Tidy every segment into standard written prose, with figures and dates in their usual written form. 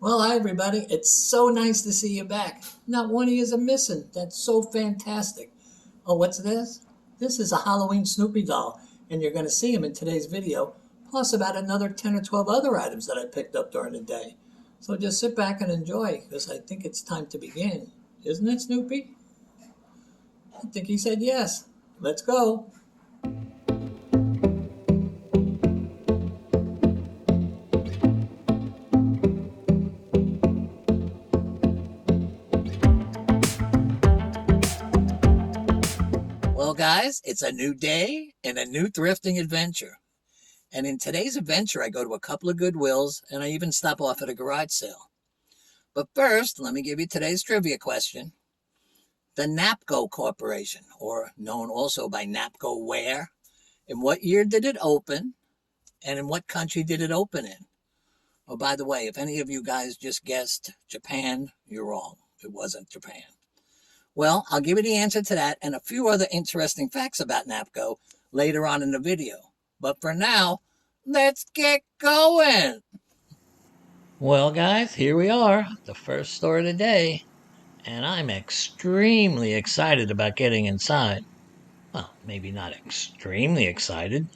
Well, hi everybody. It's so nice to see you back. Not one of yous are missing. That's so fantastic. Oh, what's this? This is a Halloween Snoopy doll, and you're going to see him in today's video, plus about another 10 or 12 other items that I picked up during the day. So just sit back and enjoy, because I think it's time to begin. Isn't it, Snoopy? I think he said yes. Let's go. Well, guys, it's a new day and a new thrifting adventure. And in today's adventure, I go to a couple of Goodwills and I even stop off at a garage sale. But first, let me give you today's trivia question. The NAPCO Corporation, or known also by NAPCO Ware, in what year did it open and in what country did it open in? Oh, by the way, if any of you guys just guessed Japan, you're wrong. It wasn't Japan. Well, I'll give you the answer to that and a few other interesting facts about NAPCO later on in the video. But for now, let's get going. Well, guys, here we are, the first store of the day, and I'm extremely excited about getting inside. Well, maybe not extremely excited.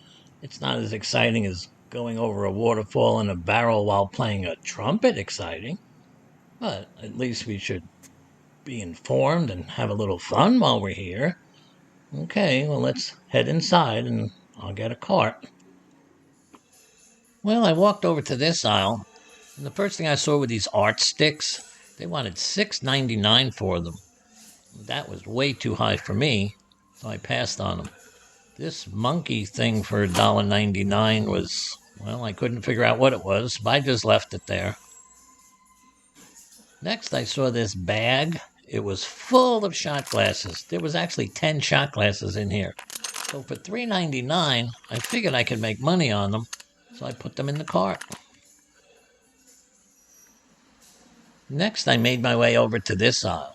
It's not as exciting as going over a waterfall in a barrel while playing a trumpet exciting. But at least we should be informed and have a little fun while we're here. Okay, well, let's head inside and I'll get a cart. Well, I walked over to this aisle, and the first thing I saw were these art sticks. They wanted $6.99 for them. That was way too high for me, so I passed on them. This monkey thing for $1.99 was, well, I couldn't figure out what it was, but I just left it there. Next, I saw this bag. It was full of shot glasses. There was actually 10 shot glasses in here. So for $3.99, I figured I could make money on them, so I put them in the cart. Next, I made my way over to this aisle.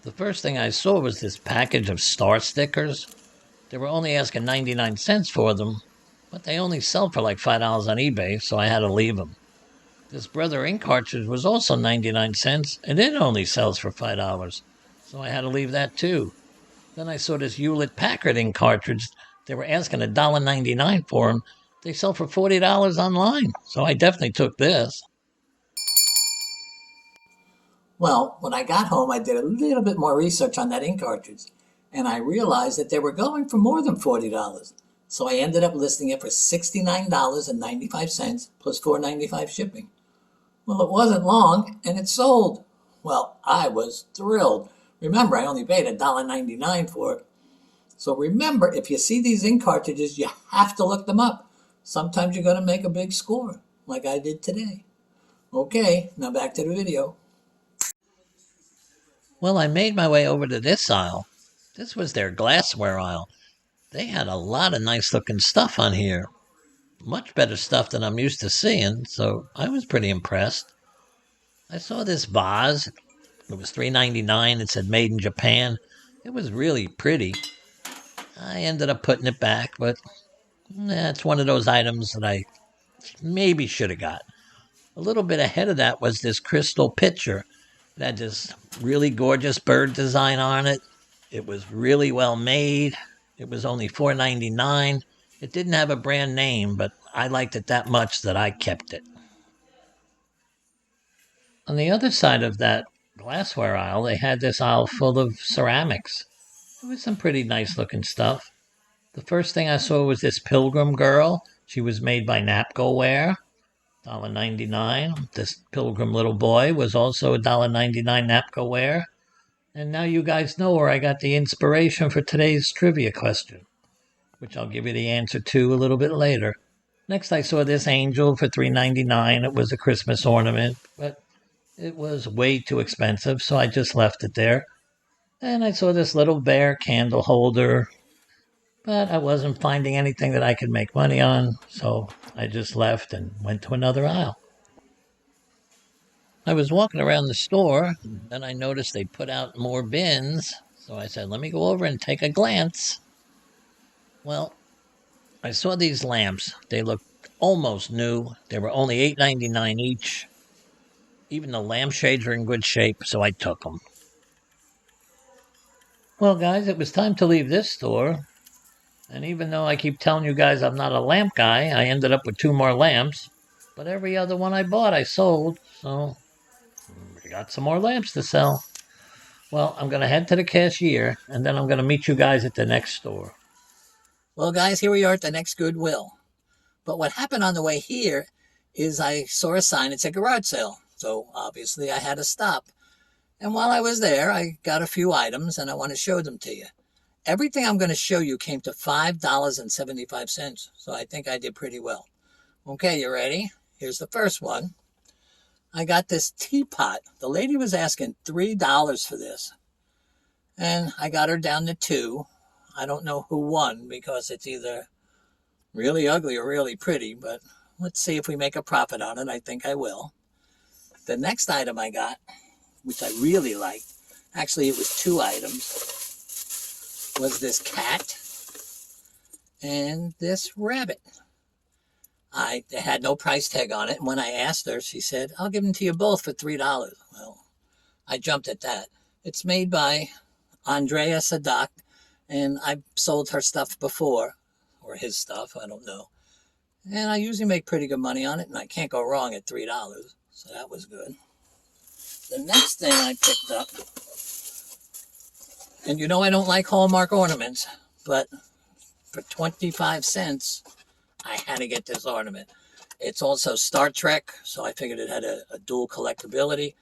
The first thing I saw was this package of star stickers. They were only asking 99 cents for them, but they only sell for like $5 on eBay, so I had to leave them. This Brother ink cartridge was also 99 cents, and it only sells for $5, so I had to leave that too. Then I saw this Hewlett-Packard ink cartridge. They were asking $1.99 for them. They sell for $40 online, so I definitely took this. Well, when I got home, I did a little bit more research on that ink cartridge, and I realized that they were going for more than $40. So I ended up listing it for $69.95 plus $4.95 shipping. Well, it wasn't long, and it sold. Well, I was thrilled. Remember, I only paid $1.99 for it. So remember, if you see these ink cartridges, you have to look them up. Sometimes you're going to make a big score, like I did today. Okay, now back to the video. Well, I made my way over to this aisle. This was their glassware aisle. They had a lot of nice looking stuff on here. Much better stuff than I'm used to seeing, so I was pretty impressed. I saw this vase. It was $3.99. It said made in Japan. It was really pretty. I ended up putting it back, but it's one of those items that I maybe should have got. A little bit ahead of that was this crystal pitcher. It had this really gorgeous bird design on it. It was really well made. It was only $4.99. It didn't have a brand name, but I liked it that much that I kept it. On the other side of that glassware aisle, they had this aisle full of ceramics. It was some pretty nice looking stuff. The first thing I saw was this Pilgrim girl. She was made by NAPCO Ware, $1.99. This Pilgrim little boy was also $1.99 NAPCO Ware. And now you guys know where I got the inspiration for today's trivia question, which I'll give you the answer to a little bit later. Next, I saw this angel for $3.99. It was a Christmas ornament, but it was way too expensive, so I just left it there. And I saw this little bear candle holder, but I wasn't finding anything that I could make money on, so I just left and went to another aisle. I was walking around the store, and then I noticed they put out more bins, so I said, let me go over and take a glance. Well, I saw these lamps. They looked almost new. They were only $8.99 each. Even the lampshades are in good shape, so I took them. Well, guys, it was time to leave this store. And even though I keep telling you guys I'm not a lamp guy, I ended up with 2 more lamps. But every other one I bought, I sold. So we got some more lamps to sell. Well, I'm going to head to the cashier, and then I'm going to meet you guys at the next store. Well, guys, here we are at the next Goodwill. But what happened on the way here is I saw a sign that said garage sale. So obviously I had to stop. And while I was there, I got a few items and I want to show them to you. Everything I'm going to show you came to $5.75. So I think I did pretty well. Okay, you ready? Here's the first one. I got this teapot. The lady was asking $3 for this. And I got her down to 2. I don't know who won because it's either really ugly or really pretty, but let's see if we make a profit on it. I think I will. The next item I got, which I really liked, actually it was 2 items, was this cat and this rabbit. I had no price tag on it. And when I asked her, she said, I'll give them to you both for $3. Well, I jumped at that. It's made by Andrea Sadak, and I've sold her stuff before, or his stuff, I don't know. And I usually make pretty good money on it, and I can't go wrong at $3. So that was good. The next thing I picked up, and you know I don't like Hallmark ornaments, but for 25 cents, I had to get this ornament. It's also Star Trek, so I figured it had a dual collectability,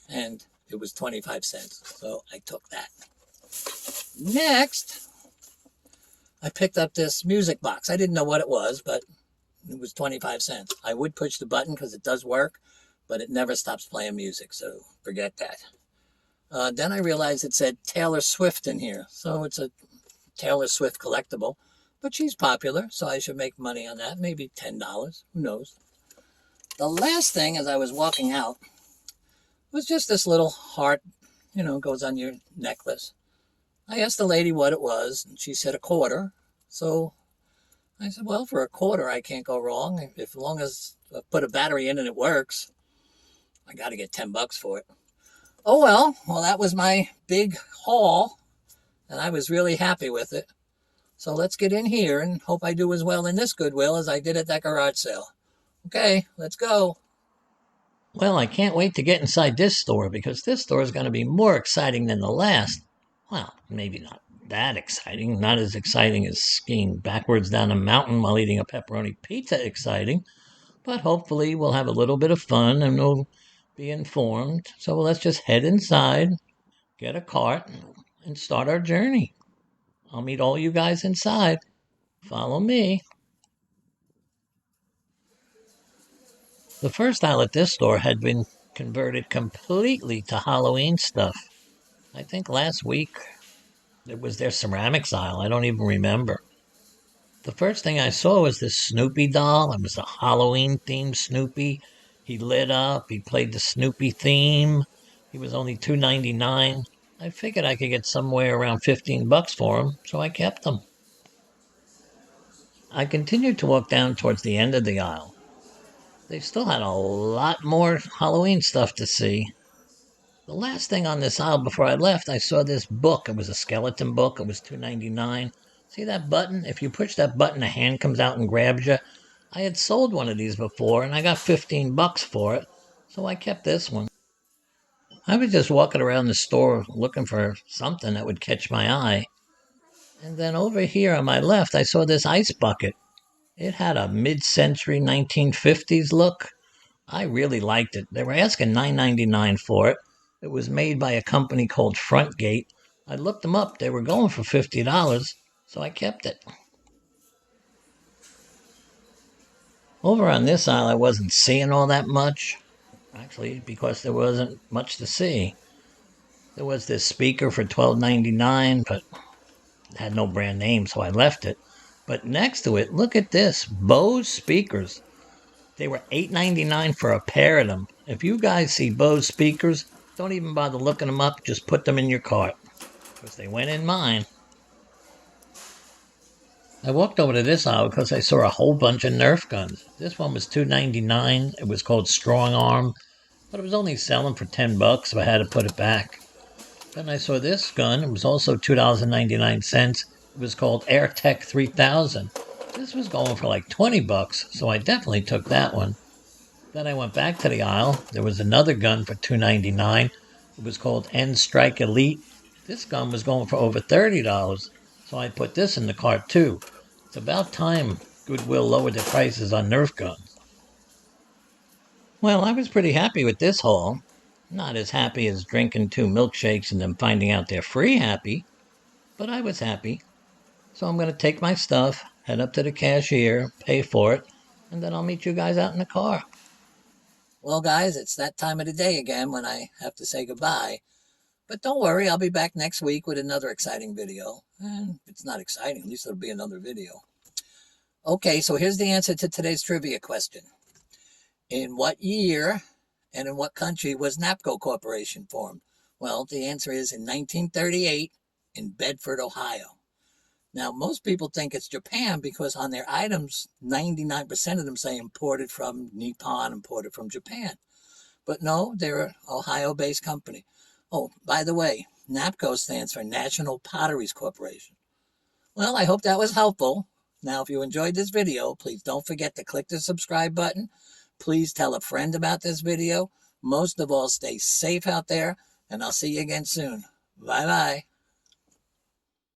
and it was 25 cents. So I took that. Next, I picked up this music box. I didn't know what it was, but it was 25 cents. I would push the button because it does work, but it never stops playing music, so forget that. Then I realized it said Taylor Swift in here, so it's a Taylor Swift collectible. But she's popular, so I should make money on that. Maybe $10. Who knows? The last thing, as I was walking out, was just this little heart, goes on your necklace. I asked the lady what it was, and she said a quarter. So I said, well, for a quarter, I can't go wrong. As long as I put a battery in and it works, I got to get $10 for it. Oh, well, that was my big haul, and I was really happy with it. So let's get in here and hope I do as well in this Goodwill as I did at that garage sale. Okay, let's go. Well, I can't wait to get inside this store because this store is going to be more exciting than the last. Well, maybe not that exciting. Not as exciting as skiing backwards down a mountain while eating a pepperoni pizza exciting. But hopefully we'll have a little bit of fun and we'll be informed. So let's just head inside, get a cart, and start our journey. I'll meet all you guys inside. Follow me. The first aisle at this store had been converted completely to Halloween stuff. I think last week it was their ceramics aisle. I don't even remember. The first thing I saw was this Snoopy doll. It was a Halloween themed Snoopy. He lit up. He played the Snoopy theme. He was only $2.99. I figured I could get somewhere around $15 for him, so I kept him. I continued to walk down towards the end of the aisle. They still had a lot more Halloween stuff to see. The last thing on this aisle before I left, I saw this book. It was a skeleton book. It was $2.99. See that button? If you push that button, a hand comes out and grabs you. I had sold one of these before, and I got $15 for it, so I kept this one. I was just walking around the store looking for something that would catch my eye. And then over here on my left, I saw this ice bucket. It had a mid-century 1950s look. I really liked it. They were asking $9.99 for it. It was made by a company called Frontgate. I looked them up. They were going for $50, so I kept it. Over on this aisle, I wasn't seeing all that much. Actually, because there wasn't much to see. There was this speaker for $12.99, but it had no brand name, so I left it. But next to it, look at this. Bose speakers. They were $8.99 for a pair of them. If you guys see Bose speakers, don't even bother looking them up. Just put them in your cart, because they went in mine. I walked over to this aisle because I saw a whole bunch of Nerf guns. This one was $2.99. It was called Strong Arm. but it was only selling for $10, so I had to put it back. Then I saw this gun. It was also $2.99. It was called AirTech 3000. This was going for like $20, so I definitely took that one. Then I went back to the aisle. There was another gun for $2.99. It was called N Strike Elite. This gun was going for over $30, so I put this in the cart too. It's about time Goodwill lowered their prices on Nerf guns. Well, I was pretty happy with this haul. Not as happy as drinking 2 milkshakes and then finding out they're free happy, but I was happy. So I'm going to take my stuff, head up to the cashier, pay for it, and then I'll meet you guys out in the car. Well, guys, it's that time of the day again when I have to say goodbye. But don't worry, I'll be back next week with another exciting video. And if it's not exciting, at least it'll be another video. Okay, so here's the answer to today's trivia question. In what year and in what country was NAPCO Corporation formed? Well, the answer is in 1938 in Bedford, Ohio. Now, most people think it's Japan because on their items, 99% of them say imported from Nippon, imported from Japan. But no, they're an Ohio-based company. Oh, by the way, NAPCO stands for National Potteries Corporation. Well, I hope that was helpful. Now, if you enjoyed this video, please don't forget to click the subscribe button. Please tell a friend about this video. Most of all, stay safe out there, and I'll see you again soon. Bye-bye.